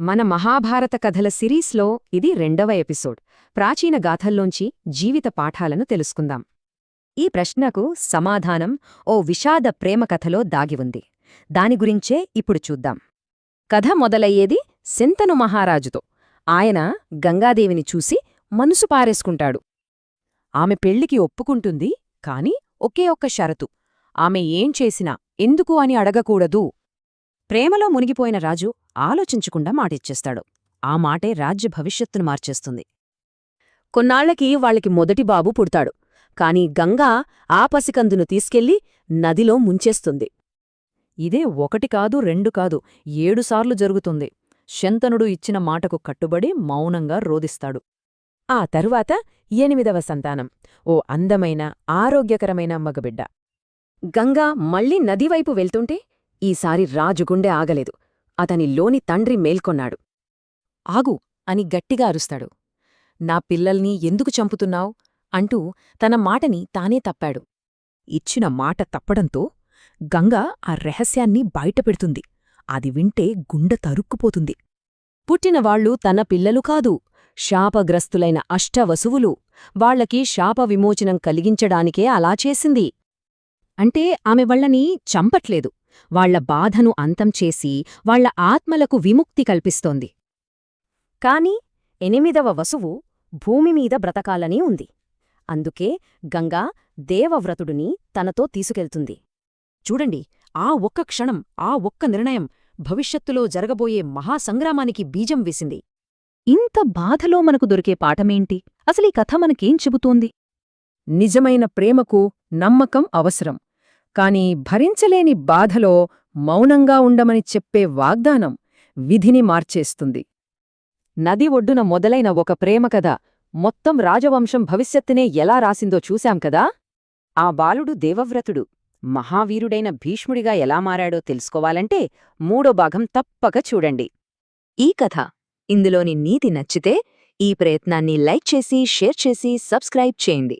మన మహాభారత కథల సిరీస్లో ఇది 2వ ఎపిసోడ్. ప్రాచీన గాథల్లోంచి జీవిత పాఠాలను తెలుసుకుందాం. ఈ ప్రశ్నకు సమాధానం ఓ విషాద ప్రేమ కథలో దాగి ఉంది. దాని గురించే ఇప్పుడు చూద్దాం. కథ మొదలయ్యేది శంతను మహారాజుతో. ఆయన గంగాదేవిని చూసి మనసు పారేసుకుంటాడు. ఆమె పెళ్లికి ఒప్పుకుంటుంది, కాని ఒకే ఒక్క షరతు: ఆమె ఏం చేసినా ఎందుకు అని అడగకూడదు. ప్రేమలో మునిగిపోయిన రాజు ఆలోచించకుండా మాటిచ్చేస్తాడు. ఆ మాటే రాజ్య భవిష్యత్తును మార్చేస్తుంది. కొన్నాళ్లకి వాళ్ళకి మొదటి బాబు పుడతాడు. కాని గంగా ఆ పసికందును తీసుకెళ్లి నదిలో ముంచేస్తుంది. ఇదే 1 కాదు 2 కాదు 7 సార్లు జరుగుతుంది. శంతనుడు ఇచ్చిన మాటకు కట్టుబడి మౌనంగా రోదిస్తాడు. ఆ తరువాత 8వ సంతానం, ఓ అందమైన ఆరోగ్యకరమైన మగబిడ్డ. గంగా మళ్లీ నదివైపు వెళ్తుంటే ఈసారి రాజు గుండె ఆగలేదు. అతనిలోని తండ్రి మేల్కొన్నాడు. ఆగు అని గట్టిగా అరుస్తాడు. నా పిల్లల్ని ఎందుకు చంపుతున్నావ్ అంటూ తన మాటని తానే తప్పాడు. ఇచ్చిన మాట తప్పడంతో గంగా ఆ రహస్యాన్ని బయటపెడుతుంది. అది వింటే గుండె తరుక్కుపోతుంది. పుట్టినవాళ్లు తన పిల్లలు కాదు, శాపగ్రస్తులైన అష్టవసువులు. వాళ్లకి శాప విమోచనం కలిగించడానికే అలా చేసింది. అంటే ఆమె వాళ్ళని చంపట్లేదు, వాళ్ల బాధను అంతం చేసి వాళ్ల ఆత్మలకు విముక్తి కల్పిస్తోంది. కాని 8వ వసువు భూమిమీద బ్రతకాలని ఉంది. అందుకే గంగా దేవవ్రతుడిని తనతో తీసుకెళ్తుంది. చూడండి, ఆ ఒక్క క్షణం, ఆ ఒక్క నిర్ణయం భవిష్యత్తులో జరగబోయే మహాసంగ్రామానికి బీజం వేసింది. ఇంత బాధలో మనకు దొరికే పాఠమేంటి? అసలీ కథ మనకేం చెబుతోంది? నిజమైన ప్రేమకు నమ్మకం అవసరం, కాని భరించలేని బాధలో మౌనంగా ఉండమని చెప్పే వాగ్దానం విధిని మార్చేస్తుంది. నది ఒడ్డున మొదలైన ఒక ప్రేమకథ మొత్తం రాజవంశం భవిష్యత్తునే ఎలా రాసిందో చూశాం కదా. ఆ బాలుడు దేవవ్రతుడు మహావీరుడైన భీష్ముడిగా ఎలా మారాడో తెలుసుకోవాలంటే 3వ భాగం తప్పక చూడండి. ఈ కథ, ఇందులోని నీతి నచ్చితే ఈ ప్రయత్నాన్ని లైక్ చేసి, షేర్ చేసి, సబ్స్క్రైబ్ చేయండి.